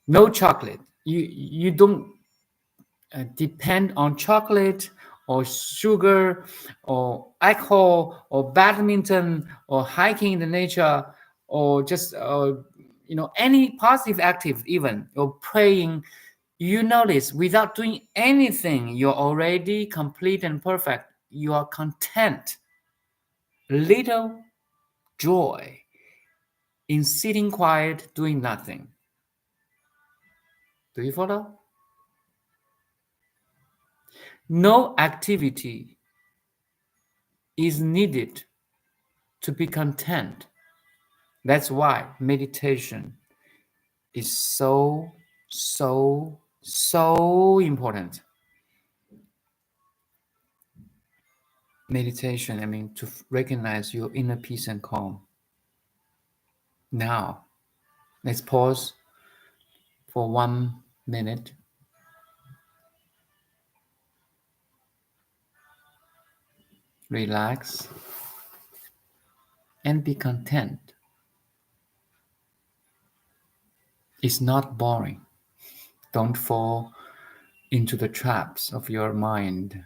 S1: No chocolate. You don't depend on chocolate or sugar or alcohol or badminton or hiking in the nature or just any positive active even or praying. You notice without doing anything, you're already complete and perfect. You are content. Little joy in sitting quiet doing nothing. Do you follow? No activity is needed to be content. That's why meditation is so important. Meditation, I mean, to recognize your inner peace and calm. Now, let's pause for 1 minute. Relax and be content. It's not boring. Don't fall into the traps of your mind.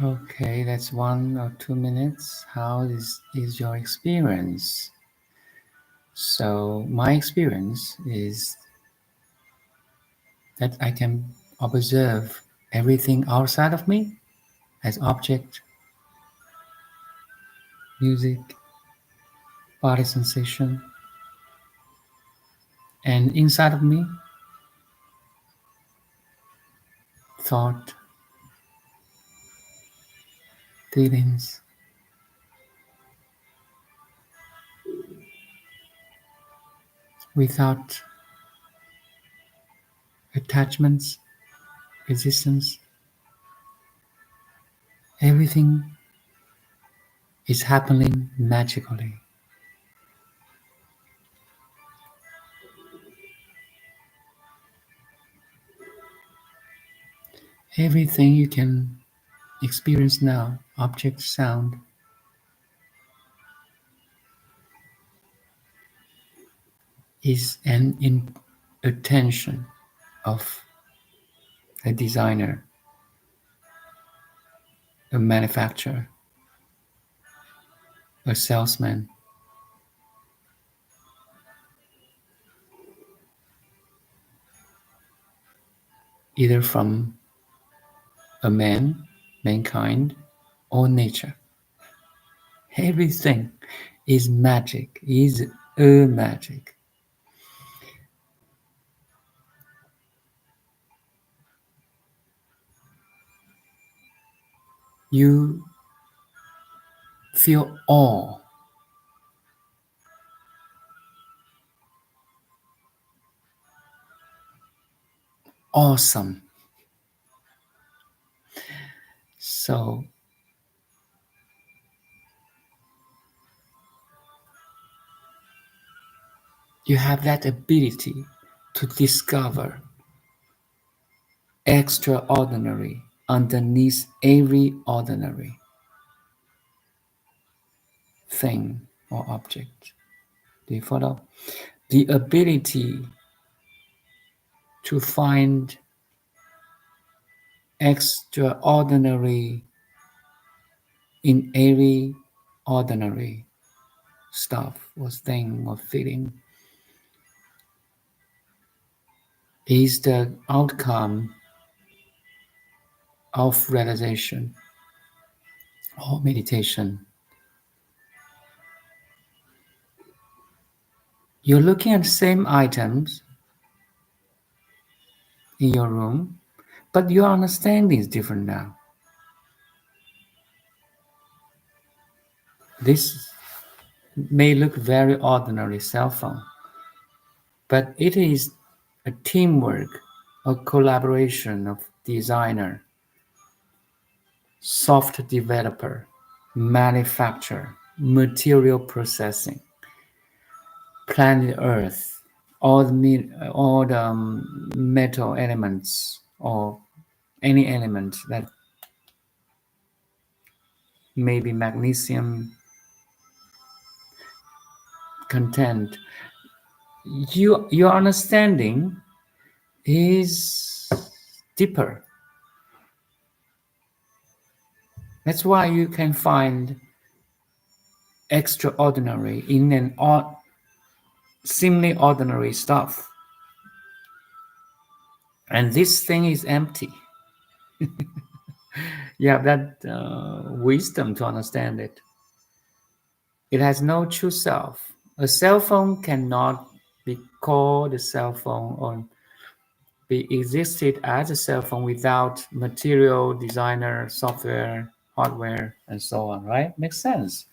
S1: Okay, that's 1 or 2 minutes. How is your experience? So my experience is that I can observe everything outside of me as object, music, body sensation, and inside of me, thought, feelings, without attachments, resistance. Everything is happening magically. Everything you can experience now, object, sound, is an attention of a designer, a manufacturer, a salesman, either from a man, mankind, or nature. Everything is magic, is a magic. You feel awe, awesome. So you have that ability to discover extraordinary underneath every ordinary thing or object. Do you follow? The ability to find extraordinary in every ordinary stuff or thing or feeling is the outcome of realization or meditation. You're looking at the same items in your room, but your understanding is different now. This may look very ordinary cell phone, but it is a teamwork, a collaboration of designer, software developer, manufacturer, material processing, planet Earth, all the metal elements or any element that may be magnesium content. Your understanding is deeper. That's why you can find extraordinary in an seemingly ordinary stuff. And this thing is empty. You have that wisdom to understand it. It has no true self. A cell phone cannot be called a cell phone or be existed as a cell phone without material, designer, software, hardware, and so on, right? Makes sense.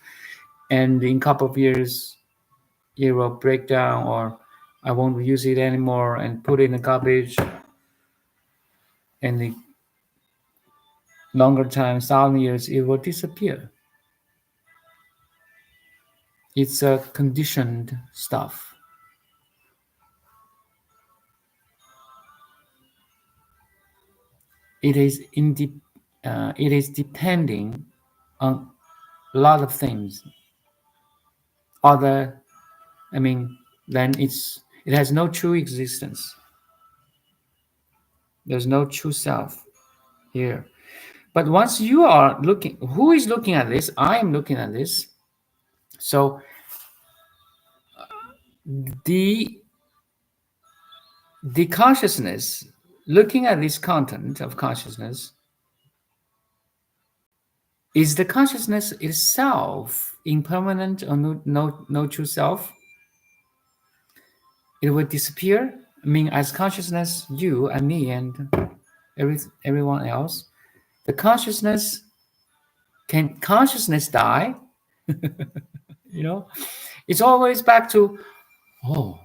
S1: And in a couple of years, it will break down or I won't use it anymore and put it in the garbage. And the longer time, 1,000 years, it will disappear. It's a conditioned stuff. It is it is depending on a lot of things. Other, I mean, then it has no true existence. There's no true self here. But once you are looking, who is looking at this? I am looking at this. So the consciousness looking at this content of consciousness, is the consciousness itself impermanent or no true self? It will disappear. I mean, as consciousness, you and me and everyone else, the consciousness, can consciousness die? You know, it's always back to, oh,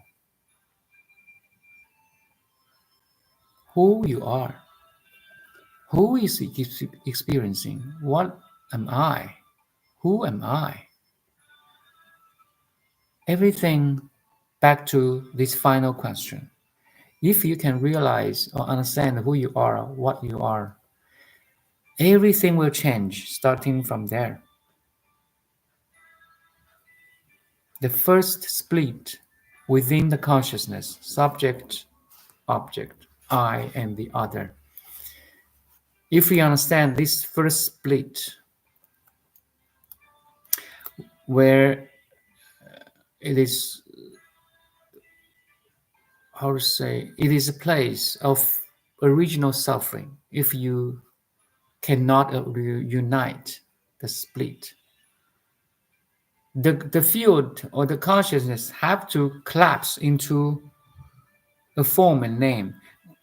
S1: who you are, who is experiencing, what am I, who am I? Everything back to this final question. If you can realize or understand who you are, what you are, everything will change starting from there. The first split within the consciousness, subject, object, I and the other. If we understand this first split, where it is, how to say, it is a place of original suffering. If you cannot unite the split, the field or the consciousness have to collapse into a form and name.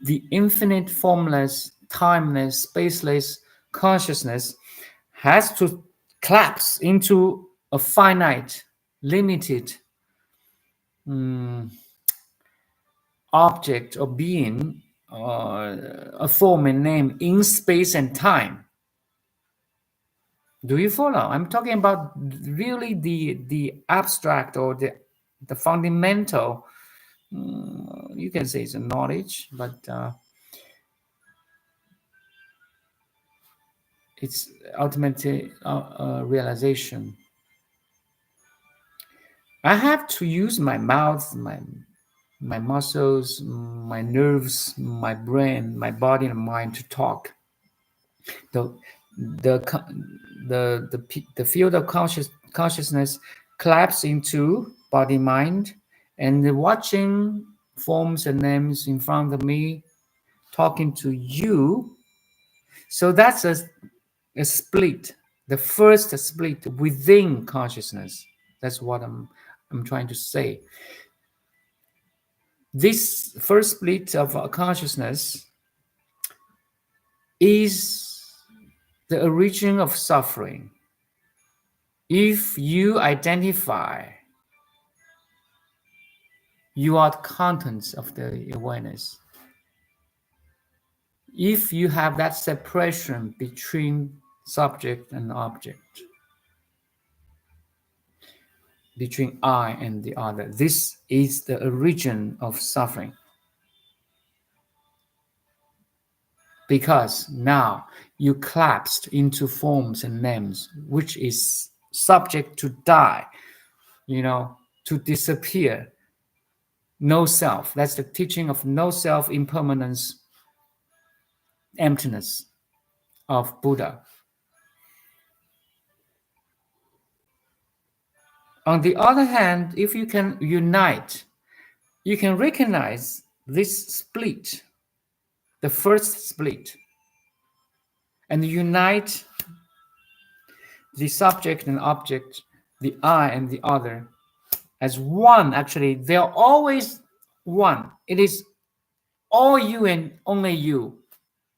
S1: The infinite, formless, timeless, spaceless consciousness has to collapse into a finite, limited object or being, a form and name in space and time. Do you follow? I'm talking about really the abstract or the fundamental. You can say it's a knowledge, but it's ultimately realization. I have to use my mouth, my muscles, my nerves, my brain, my body and mind to talk. The the the field of consciousness collapse into body mind, and watching forms and names in front of me, talking to you. So that's a split, the first split within consciousness. That's what I'm trying to say. This first split of consciousness is the origin of suffering. If you identify, you are the contents of the awareness. If you have that separation between subject and object, between I and the other, this is the origin of suffering. Because now you collapsed into forms and names, which is subject to die, to disappear. No self. That's the teaching of no self, impermanence, emptiness of Buddha. On the other hand, if you can unite, you can recognize this split, the first split, and unite the subject and object, the I and the other, as one. Actually, they are always one. It is all you and only you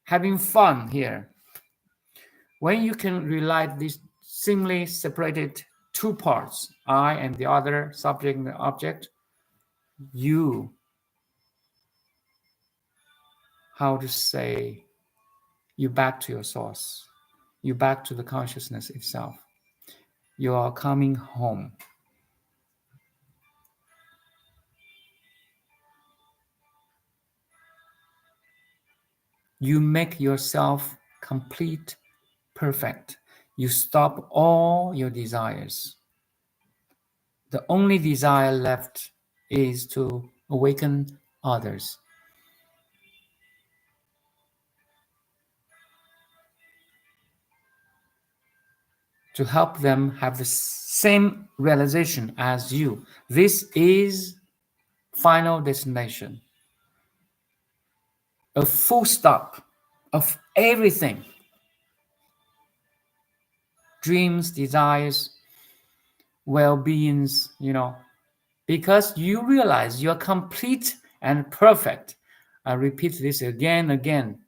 S1: having fun here. When you can realize these seemingly separated two parts, I and the other, subject and the object, you, how to say, you back to your source, you back to the consciousness itself. You are coming home. You make yourself complete, perfect. You stop all your desires. The only desire left is to awaken others. to help them have the same realization as you. This is final destination, a full stop of everything, dreams, desires, well-beings, because you realize you're complete and perfect. I repeat this again and again.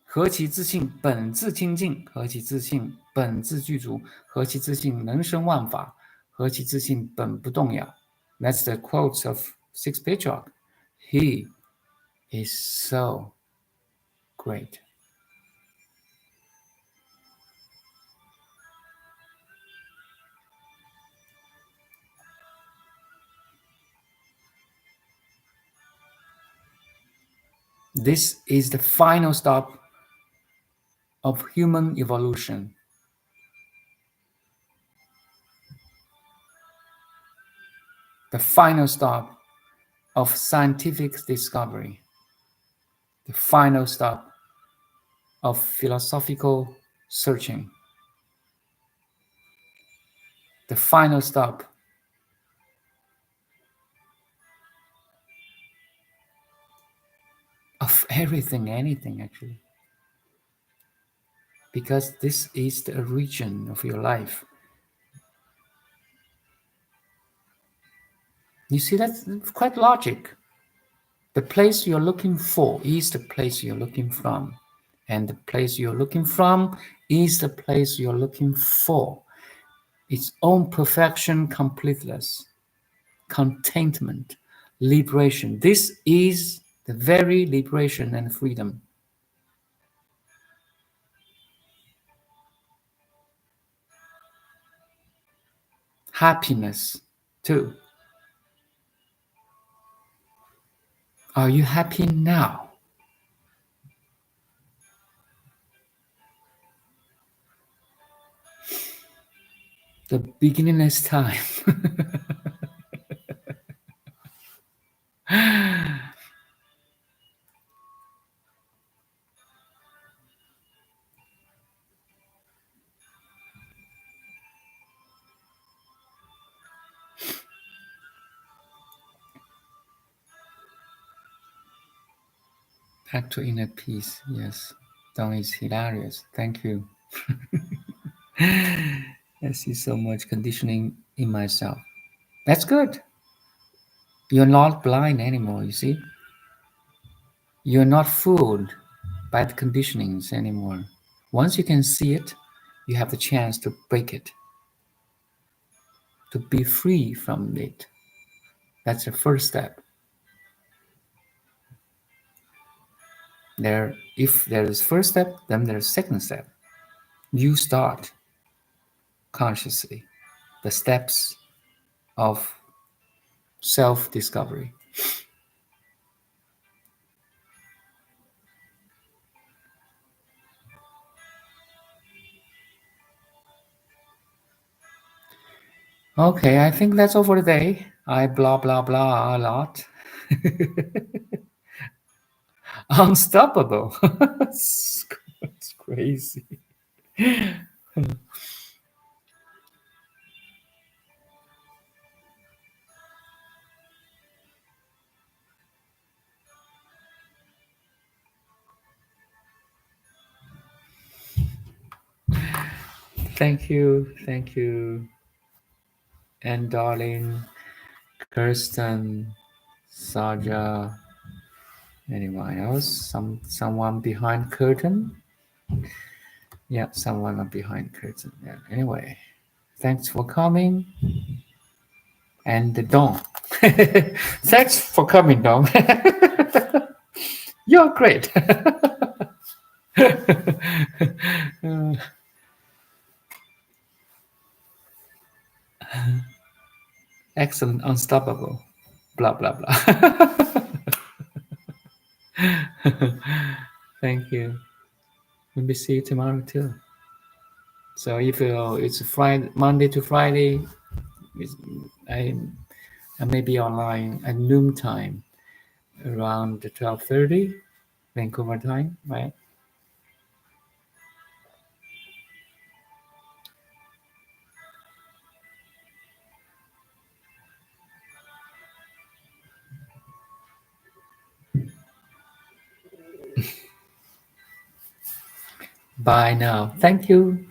S1: 何其自信，本自清净；何其自信，本自具足；何其自信，能生万法；何其自信，本不动摇。That's the quotes of Sixth Patriarch. He is so great. This is the final stop of human evolution. The final stop of scientific discovery. The final stop of philosophical searching. The final stop of everything, anything actually. Because this is the origin of your life. You see, that's quite logic. The place you're looking for is the place you're looking from. And the place you're looking from is the place you're looking for. Its own perfection, completeness, contentment, liberation. This is the very liberation and freedom. Happiness, too. Are you happy now? The beginningless time. Back to inner peace. Yes. Dong is hilarious. Thank you. I see so much conditioning in myself. That's good. You're not blind anymore, you see? You're not fooled by the conditionings anymore. Once you can see it, you have the chance to break it, to be free from it. That's the first step. If there is first step, then there's second step. You start consciously the steps of self-discovery. Okay, I think that's all for today. I blah blah blah a lot. Unstoppable. It's crazy. Thank you. And darling, Kirsten, Saja, anyone else? Someone behind curtain? Yeah, someone behind curtain. Yeah. Anyway, thanks for coming. And Dong. Thanks for coming, Dong. You're great. Excellent, unstoppable. Blah blah blah. Thank you. Maybe see you tomorrow too. So if it's Friday, Monday to Friday, I may be online at noon time, around 12:30 Vancouver time, right? Bye now. Thank you.